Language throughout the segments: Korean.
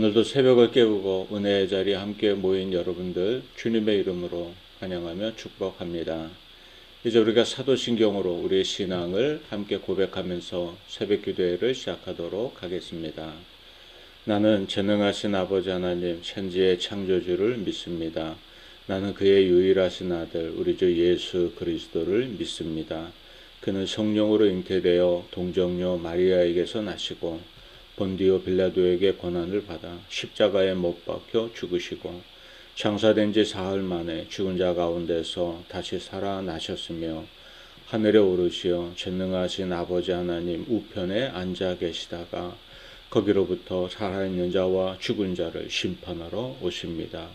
오늘도 새벽을 깨우고 은혜의 자리에 함께 모인 여러분들 주님의 이름으로 환영하며 축복합니다. 이제 우리가 사도신경으로 우리의 신앙을 함께 고백하면서 새벽 기도회를 시작하도록 하겠습니다. 나는 전능하신 아버지 하나님 천지의 창조주를 믿습니다. 나는 그의 유일하신 아들 우리 주 예수 그리스도를 믿습니다. 그는 성령으로 잉태되어 동정녀 마리아에게서 나시고 본디오 빌라도에게 고난을 받아 십자가에 못 박혀 죽으시고 장사된 지 사흘 만에 죽은 자 가운데서 다시 살아나셨으며 하늘에 오르시어 전능하신 아버지 하나님 우편에 앉아 계시다가 거기로부터 살아있는 자와 죽은 자를 심판하러 오십니다.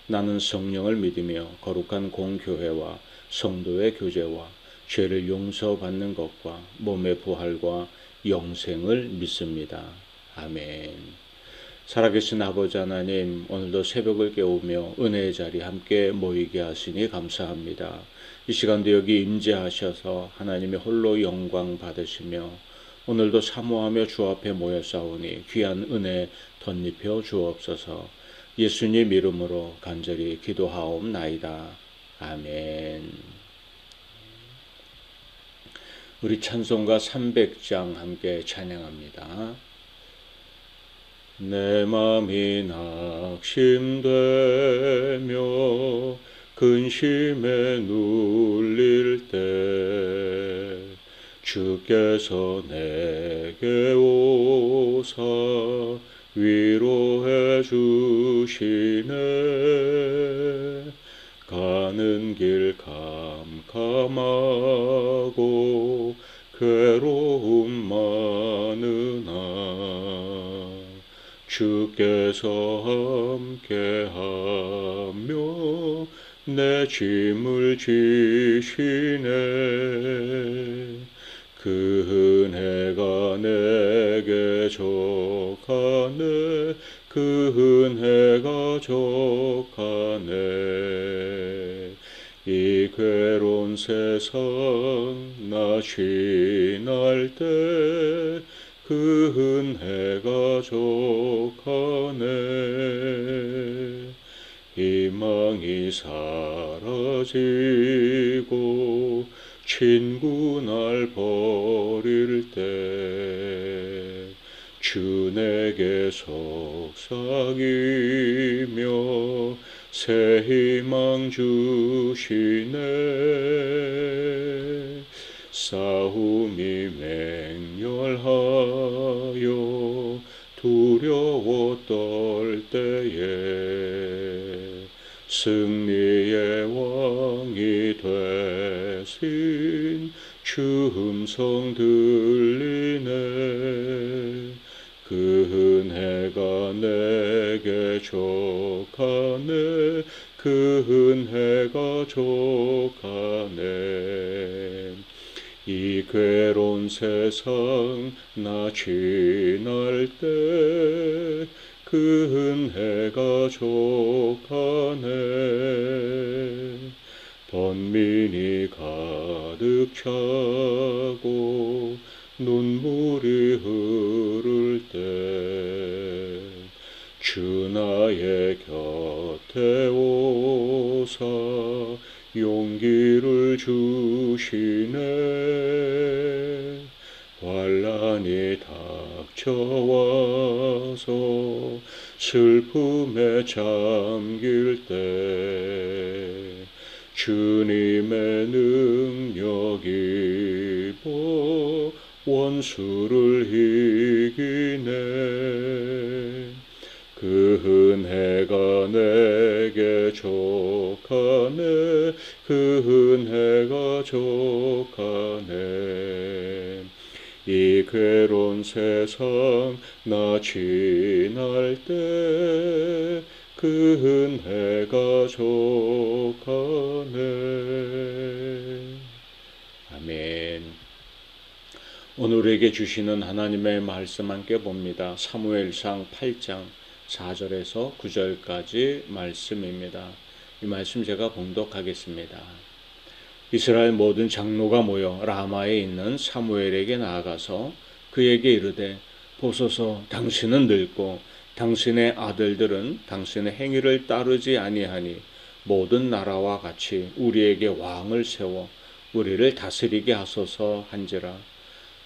나는 성령을 믿으며 거룩한 공교회와 성도의 교제와 죄를 용서받는 것과 몸의 부활과 영생을 믿습니다. 아멘. 살아계신 아버지 하나님, 오늘도 새벽을 깨우며 은혜의 자리에 함께 모이게 하시니 감사합니다. 이 시간도 여기 임재하셔서 하나님의 홀로 영광 받으시며 오늘도 사모하며 주 앞에 모여 싸우니 귀한 은혜 덧입혀 주옵소서. 예수님 이름으로 간절히 기도하옵나이다. 아멘. 우리 찬송가 300장 함께 찬양합니다. 내 맘이 낙심되며 근심에 눌릴 때 주께서 내게 오사 위로해 주시네. 가는 길 캄캄하고 괴로움 많으나 주께서 함께하며 내 짐을 지시네. 그 은혜가 내게 족하네. 그 은혜가 족하네. 이 괴로운 세상 나 지날 때 그 은혜가 족하네. 희망이 사라지고 친구 날 버릴 때 주 내게 속삭이며 새 희망 주시네. 싸움이 맹렬하여 두려워 떨 때에 승리의 왕이 되신 주 음성 들리네. 그 은혜가 내게 족하네. 그 은혜가 족하네. 이 괴로운 세상 나 지날 때 그 은혜가 족하네. 번민이 가득 차고 눈물이 흐를 때 주 나의 곁에 오사 용기를 주시네. 환난이 닥쳐와서 슬픔에 잠길 때 주님의 능력이 입어 원수를 이기네. 그 은혜가 내게 족하네. 그 은혜가 족하네. 이 괴로운 세상 나 지날 때 그 은혜가 족하네. 아멘. 오늘 우리에게 주시는 하나님의 말씀 함께 봅니다. 사무엘상 8장 4절에서 9절까지 말씀입니다. 이 말씀 제가 봉독하겠습니다. 이스라엘 모든 장로가 모여 라마에 있는 사무엘에게 나아가서 그에게 이르되 보소서 당신은 늙고 당신의 아들들은 당신의 행위를 따르지 아니하니 모든 나라와 같이 우리에게 왕을 세워 우리를 다스리게 하소서 한지라.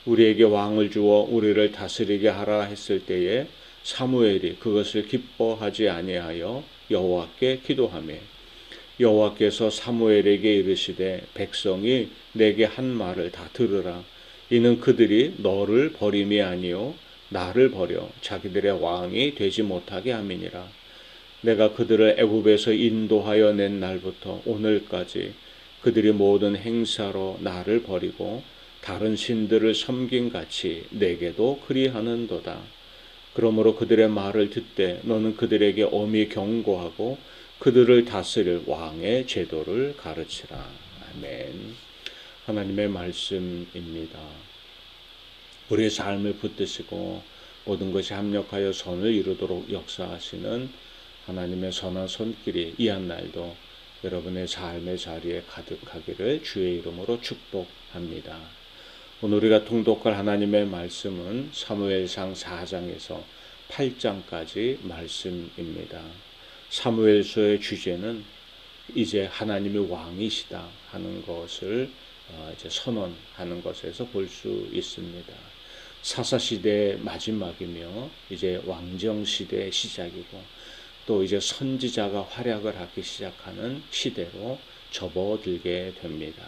우리에게 왕을 주어 우리를 다스리게 하라 했을 때에 사무엘이 그것을 기뻐하지 아니하여 여호와께 기도하며 여호와께서 사무엘에게 이르시되 백성이 내게 한 말을 다 들으라. 이는 그들이 너를 버림이 아니요 나를 버려 자기들의 왕이 되지 못하게 함이니라. 내가 그들을 애굽에서 인도하여 낸 날부터 오늘까지 그들이 모든 행사로 나를 버리고 다른 신들을 섬긴 같이 내게도 그리하는도다. 그러므로 그들의 말을 듣되 너는 그들에게 엄히 경고하고 그들을 다스릴 왕의 제도를 가르치라. 아멘. 하나님의 말씀입니다. 우리의 삶을 붙드시고 모든 것이 합력하여 선을 이루도록 역사하시는 하나님의 선한 손길이 이 한 날도 여러분의 삶의 자리에 가득하기를 주의 이름으로 축복합니다. 오늘 우리가 통독할 하나님의 말씀은 사무엘상 4장에서 8장까지 말씀입니다. 사무엘서의 주제는 이제 하나님이 왕이시다 하는 것을 이제 선언하는 것에서 볼 수 있습니다. 사사시대의 마지막이며 이제 왕정시대의 시작이고 또 이제 선지자가 활약을 하기 시작하는 시대로 접어들게 됩니다.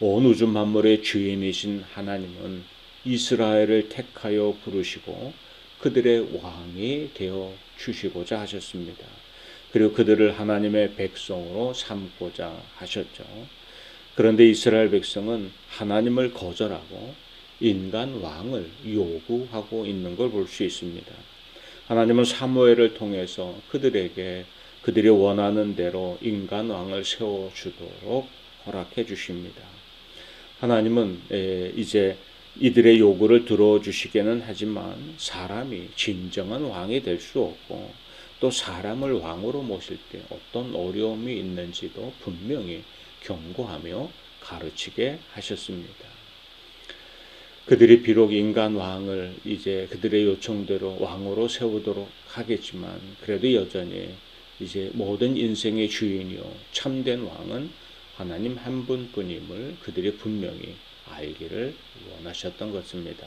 온 우주 만물의 주인이신 하나님은 이스라엘을 택하여 부르시고 그들의 왕이 되어 주시고자 하셨습니다. 그리고 그들을 하나님의 백성으로 삼고자 하셨죠. 그런데 이스라엘 백성은 하나님을 거절하고 인간 왕을 요구하고 있는 걸 볼 수 있습니다. 하나님은 사무엘을 통해서 그들에게 그들이 원하는 대로 인간 왕을 세워주도록 허락해 주십니다. 하나님은 이제 이들의 요구를 들어주시기는 하지만 사람이 진정한 왕이 될 수 없고 또 사람을 왕으로 모실 때 어떤 어려움이 있는지도 분명히 경고하며 가르치게 하셨습니다. 그들이 비록 인간 왕을 이제 그들의 요청대로 왕으로 세우도록 하겠지만 그래도 여전히 이제 모든 인생의 주인이요 참된 왕은 하나님 한 분뿐임을 그들이 분명히 알기를 원하셨던 것입니다.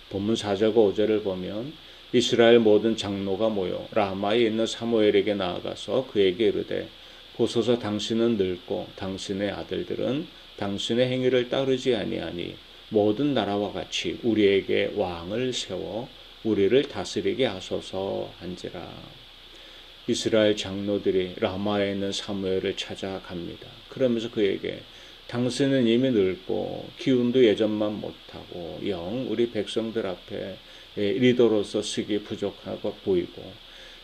본문 4절과 5절을 보면 이스라엘 모든 장로가 모여 라마에 있는 사무엘에게 나아가서 그에게 이르되 보소서 당신은 늙고 당신의 아들들은 당신의 행위를 따르지 아니하니 모든 나라와 같이 우리에게 왕을 세워 우리를 다스리게 하소서 한지라. 이스라엘 장로들이 라마에 있는 사무엘을 찾아갑니다. 그러면서 그에게 당신은 이미 늙고 기운도 예전만 못하고 영 우리 백성들 앞에 리더로서 쓰기 부족하고 보이고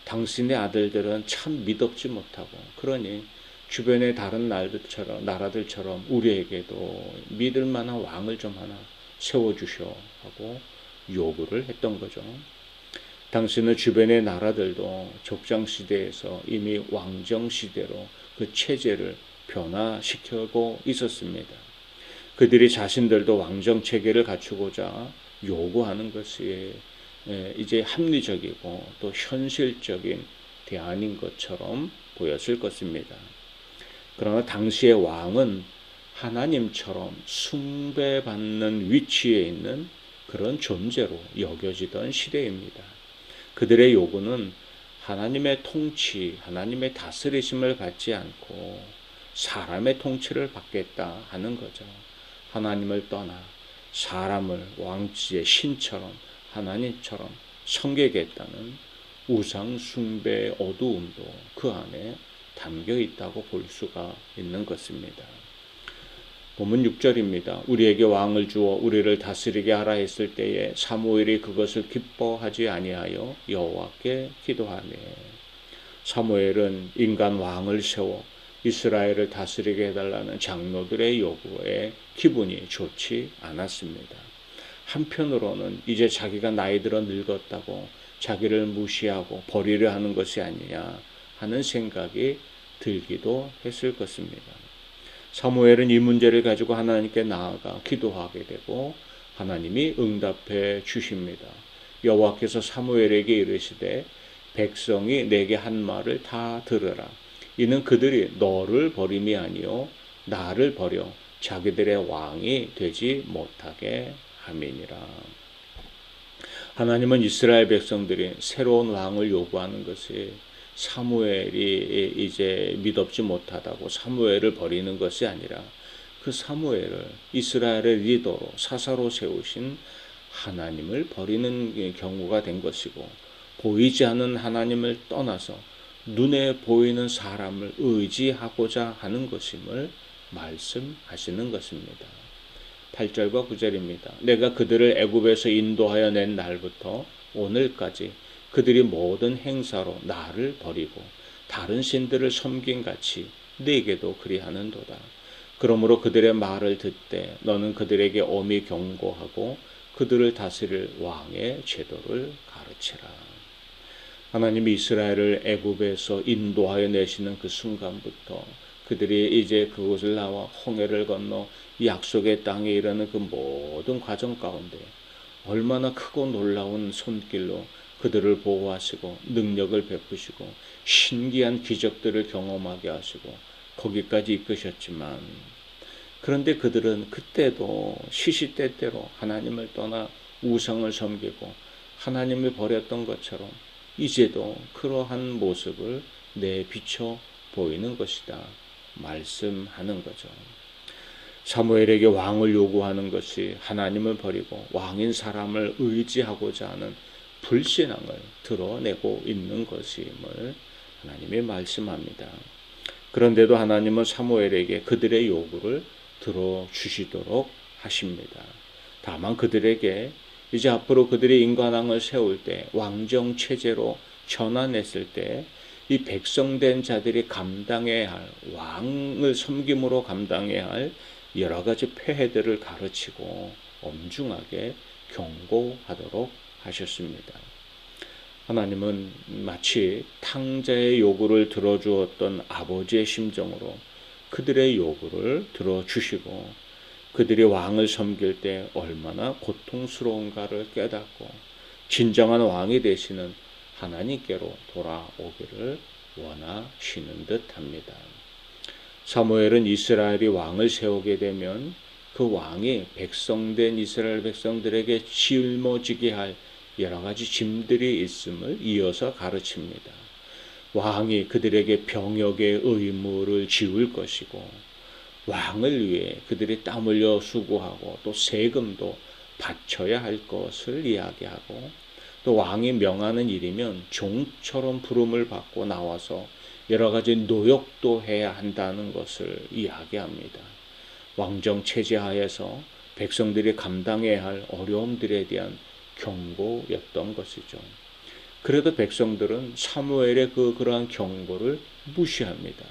당신의 아들들은 참 미덥지 못하고 그러니 주변의 다른 나라들처럼 우리에게도 믿을 만한 왕을 좀 하나 세워주셔 하고 요구를 했던 거죠. 당신은 주변의 나라들도 족장시대에서 이미 왕정시대로 그 체제를 변화시키고 있었습니다. 그들이 자신들도 왕정체계를 갖추고자 요구하는 것이 이제 합리적이고 또 현실적인 대안인 것처럼 보였을 것입니다. 그러나 당시의 왕은 하나님처럼 숭배받는 위치에 있는 그런 존재로 여겨지던 시대입니다. 그들의 요구는 하나님의 통치, 하나님의 다스리심을 받지 않고 사람의 통치를 받겠다 하는 거죠. 하나님을 떠나 사람을 왕지의 신처럼 하나님처럼 섬기겠다는 우상 숭배의 어두움도 그 안에 담겨 있다고 볼 수가 있는 것입니다. 본문 6절입니다. 우리에게 왕을 주어 우리를 다스리게 하라 했을 때에 사무엘이 그것을 기뻐하지 아니하여 여호와께 기도하며 사무엘은 인간 왕을 세워 이스라엘을 다스리게 해달라는 장로들의 요구에 기분이 좋지 않았습니다. 한편으로는 이제 자기가 나이 들어 늙었다고 자기를 무시하고 버리려 하는 것이 아니냐 하는 생각이 들기도 했을 것입니다. 사무엘은 이 문제를 가지고 하나님께 나아가 기도하게 되고 하나님이 응답해 주십니다. 여호와께서 사무엘에게 이르시되 백성이 내게 한 말을 다 들으라. 이는 그들이 너를 버림이 아니요 나를 버려 자기들의 왕이 되지 못하게 함이니라. 하나님은 이스라엘 백성들이 새로운 왕을 요구하는 것이 사무엘이 이제 믿op지 못하다고 사무엘을 버리는 것이 아니라 그 사무엘을 이스라엘의 리더로 사사로 세우신 하나님을 버리는 경우가 된 것이고, 보이지 않는 하나님을 떠나서 눈에 보이는 사람을 의지하고자 하는 것임을 말씀하시는 것입니다. 8절과 9절입니다. 내가 그들을 애굽에서 인도하여 낸 날부터 오늘까지 그들이 모든 행사로 나를 버리고 다른 신들을 섬긴 같이 네게도 그리하는도다. 그러므로 그들의 말을 듣되 너는 그들에게 엄히 경고하고 그들을 다스릴 왕의 제도를 가르치라. 하나님이 이스라엘을 애굽에서 인도하여 내시는 그 순간부터 그들이 이제 그곳을 나와 홍해를 건너 약속의 땅에 이르는 그 모든 과정 가운데 얼마나 크고 놀라운 손길로 그들을 보호하시고 능력을 베푸시고 신기한 기적들을 경험하게 하시고 거기까지 이끄셨지만, 그런데 그들은 그때도 시시때때로 하나님을 떠나 우상을 섬기고 하나님을 버렸던 것처럼 이제도 그러한 모습을 내비쳐 보이는 것이다 말씀하는 거죠. 사무엘에게 왕을 요구하는 것이 하나님을 버리고 왕인 사람을 의지하고자 하는 불신앙을 드러내고 있는 것임을 하나님이 말씀합니다. 그런데도 하나님은 사무엘에게 그들의 요구를 들어주시도록 하십니다. 다만 그들에게 이제 앞으로 그들이 인간왕을 세울 때 왕정 체제로 전환했을 때 이 백성된 자들이 감당해야 할, 왕을 섬김으로 감당해야 할 여러 가지 폐해들을 가르치고 엄중하게 경고하도록 하셨습니다. 하나님은 마치 탕자의 요구를 들어주었던 아버지의 심정으로 그들의 요구를 들어주시고 그들이 왕을 섬길 때 얼마나 고통스러운가를 깨닫고 진정한 왕이 되시는 하나님께로 돌아오기를 원하시는 듯합니다. 사무엘은 이스라엘이 왕을 세우게 되면 그 왕이 백성된 이스라엘 백성들에게 짊어지게 할 여러 가지 짐들이 있음을 이어서 가르칩니다. 왕이 그들에게 병역의 의무를 지울 것이고 왕을 위해 그들이 땀 흘려 수고하고 또 세금도 바쳐야 할 것을 이야기하고, 또 왕이 명하는 일이면 종처럼 부름을 받고 나와서 여러 가지 노역도 해야 한다는 것을 이야기합니다. 왕정 체제 하에서 백성들이 감당해야 할 어려움들에 대한 경고였던 것이죠. 그래도 백성들은 사무엘의 그러한 경고를 무시합니다.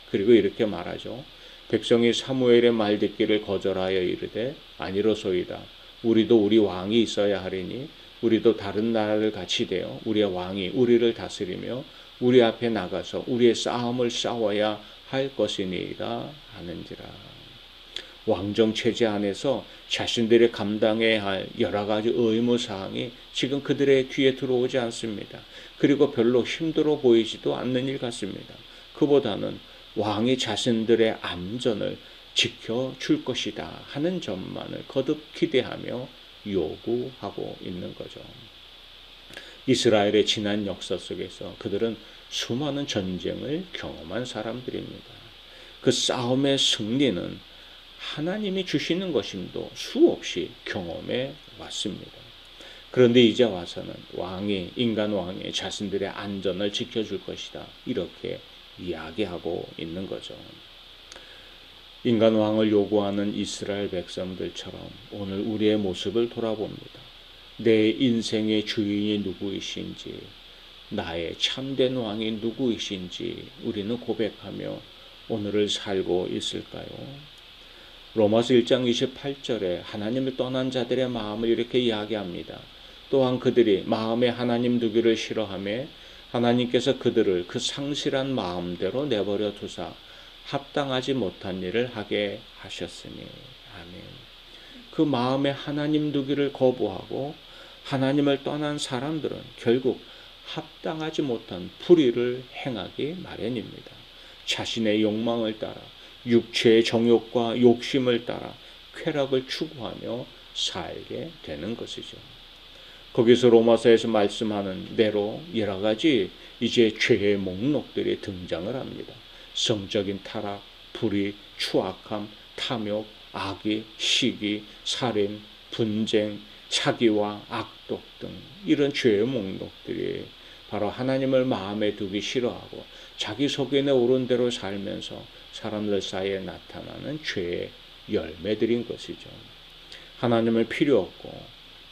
그리고 이렇게 말하죠. 백성이 사무엘의 말 듣기를 거절하여 이르되 아니로소이다. 우리도 우리 왕이 있어야 하리니 우리도 다른 나라를 같이 되어 우리의 왕이 우리를 다스리며 우리 앞에 나가서 우리의 싸움을 싸워야 할 것이니이다 하는지라. 왕정 체제 안에서 자신들이 감당해야 할 여러 가지 의무사항이 지금 그들의 귀에 들어오지 않습니다. 그리고 별로 힘들어 보이지도 않는 일 같습니다. 그보다는 왕이 자신들의 안전을 지켜줄 것이다 하는 점만을 거듭 기대하며 요구하고 있는 거죠. 이스라엘의 지난 역사 속에서 그들은 수많은 전쟁을 경험한 사람들입니다. 그 싸움의 승리는 하나님이 주시는 것임도 수없이 경험해 왔습니다. 그런데 이제 와서는 인간 왕이 자신들의 안전을 지켜줄 것이다 이렇게 이야기하고 있는 거죠. 인간 왕을 요구하는 이스라엘 백성들처럼 오늘 우리의 모습을 돌아봅니다. 내 인생의 주인이 누구이신지, 나의 참된 왕이 누구이신지 우리는 고백하며 오늘을 살고 있을까요? 로마서 1장 28절에 하나님을 떠난 자들의 마음을 이렇게 이야기합니다. 또한 그들이 마음에 하나님 두기를 싫어하며 하나님께서 그들을 그 상실한 마음대로 내버려 두사 합당하지 못한 일을 하게 하셨으니. 아멘. 그 마음에 하나님 두기를 거부하고 하나님을 떠난 사람들은 결국 합당하지 못한 불의를 행하기 마련입니다. 자신의 욕망을 따라 육체의 정욕과 욕심을 따라 쾌락을 추구하며 살게 되는 것이죠. 거기서 로마서에서 말씀하는 대로 여러 가지 이제 죄의 목록들이 등장을 합니다. 성적인 타락, 불의, 추악함, 탐욕, 악의, 시기, 살인, 분쟁, 사기와 악독 등 이런 죄의 목록들이 바로 하나님을 마음에 두기 싫어하고 자기 속인에 오른 대로 살면서 사람들 사이에 나타나는 죄의 열매들인 것이죠. 하나님을 필요 없고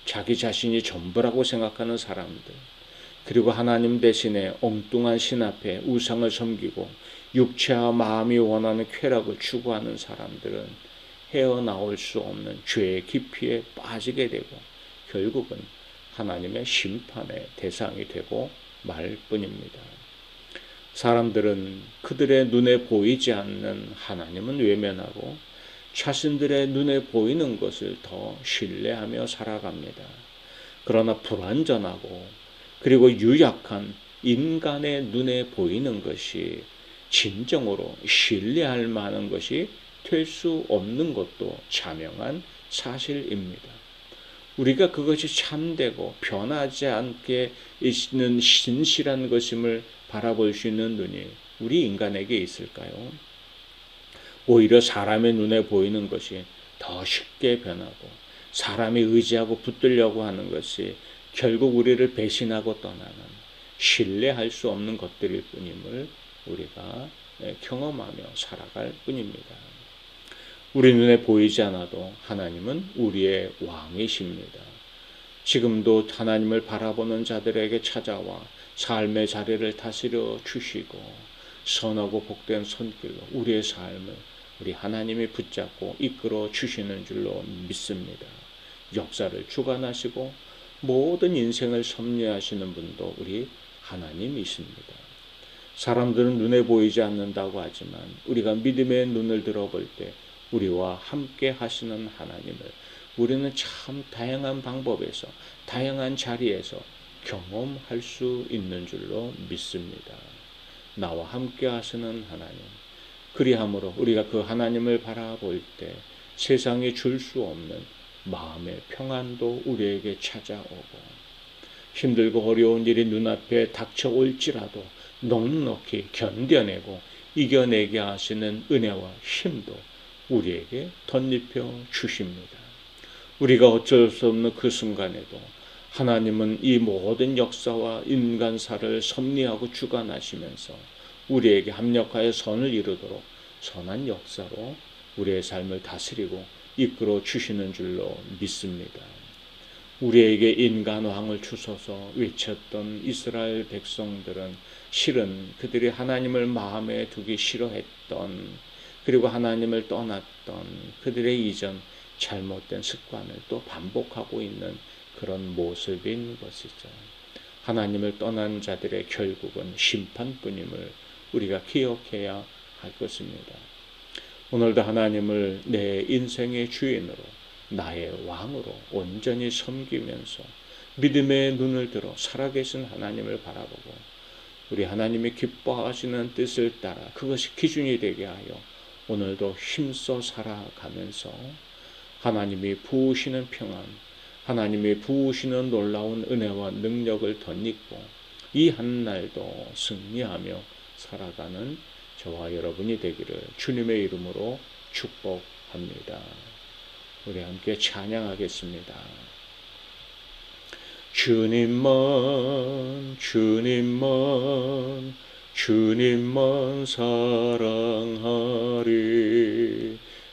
자기 자신이 전부라고 생각하는 사람들, 그리고 하나님 대신에 엉뚱한 신 앞에 우상을 섬기고 육체와 마음이 원하는 쾌락을 추구하는 사람들은 헤어나올 수 없는 죄의 깊이에 빠지게 되고 결국은 하나님의 심판의 대상이 되고 말 뿐입니다. 사람들은 그들의 눈에 보이지 않는 하나님은 외면하고 자신들의 눈에 보이는 것을 더 신뢰하며 살아갑니다. 그러나 불완전하고 그리고 유약한 인간의 눈에 보이는 것이 진정으로 신뢰할 만한 것이 될 수 없는 것도 자명한 사실입니다. 우리가 그것이 참되고 변하지 않게 있는 신실한 것임을 바라볼 수 있는 눈이 우리 인간에게 있을까요? 오히려 사람의 눈에 보이는 것이 더 쉽게 변하고 사람이 의지하고 붙들려고 하는 것이 결국 우리를 배신하고 떠나는 신뢰할 수 없는 것들일 뿐임을 우리가 경험하며 살아갈 뿐입니다. 우리 눈에 보이지 않아도 하나님은 우리의 왕이십니다. 지금도 하나님을 바라보는 자들에게 찾아와 삶의 자리를 다스려 주시고 선하고 복된 손길로 우리의 삶을 우리 하나님이 붙잡고 이끌어 주시는 줄로 믿습니다. 역사를 주관하시고 모든 인생을 섭리하시는 분도 우리 하나님이십니다. 사람들은 눈에 보이지 않는다고 하지만 우리가 믿음의 눈을 들어볼 때 우리와 함께 하시는 하나님을 우리는 참 다양한 방법에서 다양한 자리에서 경험할 수 있는 줄로 믿습니다. 나와 함께 하시는 하나님, 그리함으로 우리가 그 하나님을 바라볼 때 세상에 줄 수 없는 마음의 평안도 우리에게 찾아오고 힘들고 어려운 일이 눈앞에 닥쳐올지라도 넉넉히 견뎌내고 이겨내게 하시는 은혜와 힘도 우리에게 덧입혀 주십니다. 우리가 어쩔 수 없는 그 순간에도 하나님은 이 모든 역사와 인간사를 섭리하고 주관하시면서 우리에게 합력하여 선을 이루도록 선한 역사로 우리의 삶을 다스리고 이끌어 주시는 줄로 믿습니다. 우리에게 인간왕을 주소서 외쳤던 이스라엘 백성들은 실은 그들이 하나님을 마음에 두기 싫어했던 그리고 하나님을 떠났던 그들의 이전 잘못된 습관을 또 반복하고 있는 그런 모습인 것이죠. 하나님을 떠난 자들의 결국은 심판뿐임을 우리가 기억해야 할 것입니다. 오늘도 하나님을 내 인생의 주인으로 나의 왕으로 온전히 섬기면서 믿음의 눈을 들어 살아계신 하나님을 바라보고 우리 하나님이 기뻐하시는 뜻을 따라 그것이 기준이 되게 하여 오늘도 힘써 살아가면서 하나님이 부으시는 평안, 하나님이 부으시는 놀라운 은혜와 능력을 덧입고 이 한날도 승리하며 살아가는 저와 여러분이 되기를 주님의 이름으로 축복합니다. 우리 함께 찬양하겠습니다. 주님만 주님만 주님만 사랑하리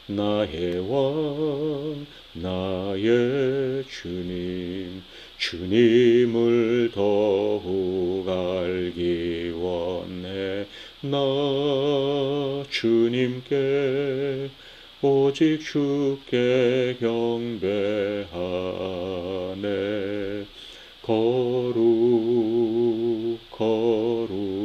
나의 왕 나의 주님 주님을 더욱 알기 원해 나 주님께 오직 주께 경배하네 거룩 거룩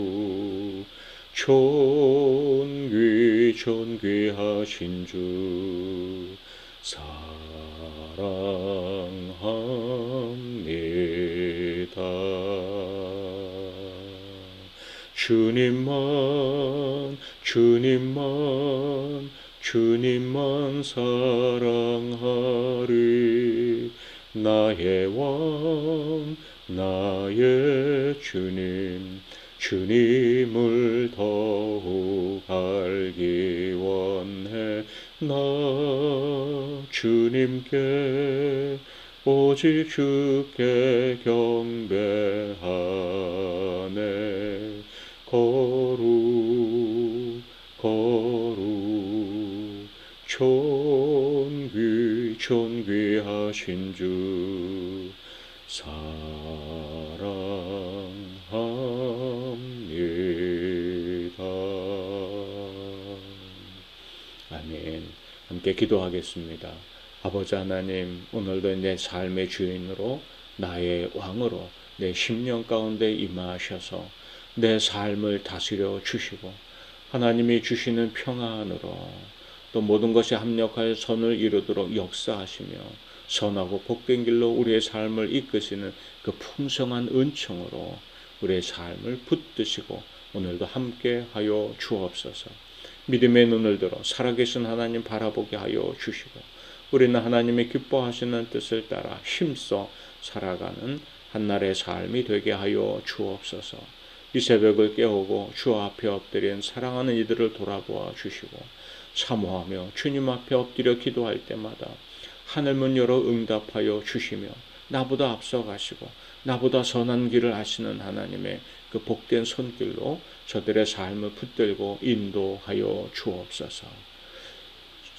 존귀하신 주 사랑합니다. 주님만, 주님만, 주님만 사랑하리. 나의 왕, 나의 주님, 주님을 더욱 알기 원해. 나 주님께 오직 주께 경배하네. 거룩 거룩 존귀하신 주 사랑합니다. 아멘. 함께 기도하겠습니다. 아버지 하나님, 오늘도 내 삶의 주인으로, 나의 왕으로 내 심령 가운데 임하셔서 내 삶을 다스려 주시고, 하나님이 주시는 평안으로 또 모든 것이 합력하여 선을 이루도록 역사하시며 선하고 복된 길로 우리의 삶을 이끄시는 그 풍성한 은총으로 우리의 삶을 붙드시고 오늘도 함께 하여 주옵소서. 믿음의 눈을 들어 살아계신 하나님 바라보게 하여 주시고, 우리는 하나님의 기뻐하시는 뜻을 따라 힘써 살아가는 한날의 삶이 되게 하여 주옵소서. 이 새벽을 깨우고 주 앞에 엎드린 사랑하는 이들을 돌아보아 주시고, 사모하며 주님 앞에 엎드려 기도할 때마다 하늘문 열어 응답하여 주시며 나보다 앞서가시고 나보다 선한 길을 아시는 하나님의 그 복된 손길로 저들의 삶을 붙들고 인도하여 주옵소서.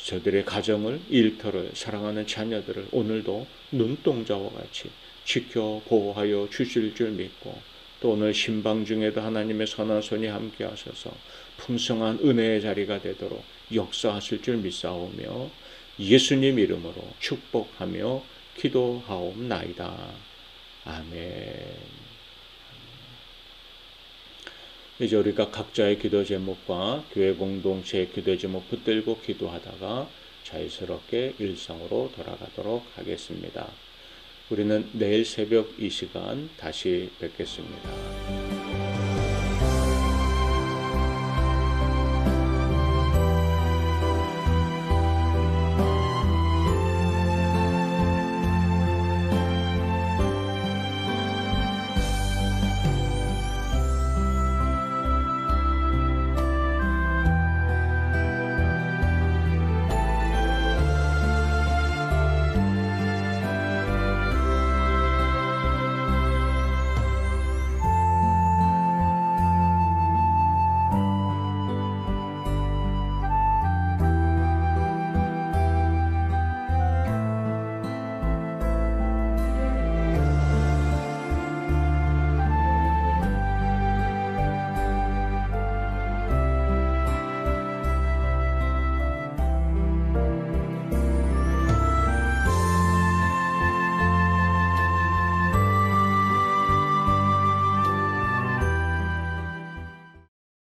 저들의 가정을, 일터를, 사랑하는 자녀들을 오늘도 눈동자와 같이 지켜 보호하여 주실 줄 믿고, 또 오늘 신방 중에도 하나님의 선한 손이 함께 하셔서 풍성한 은혜의 자리가 되도록 역사하실 줄 믿사오며 예수님 이름으로 축복하며 기도하옵나이다. 아멘. 이제 우리가 각자의 기도 제목과 교회 공동체의 기도 제목 붙들고 기도하다가 자유스럽게 일상으로 돌아가도록 하겠습니다. 우리는 내일 새벽 이 시간 다시 뵙겠습니다.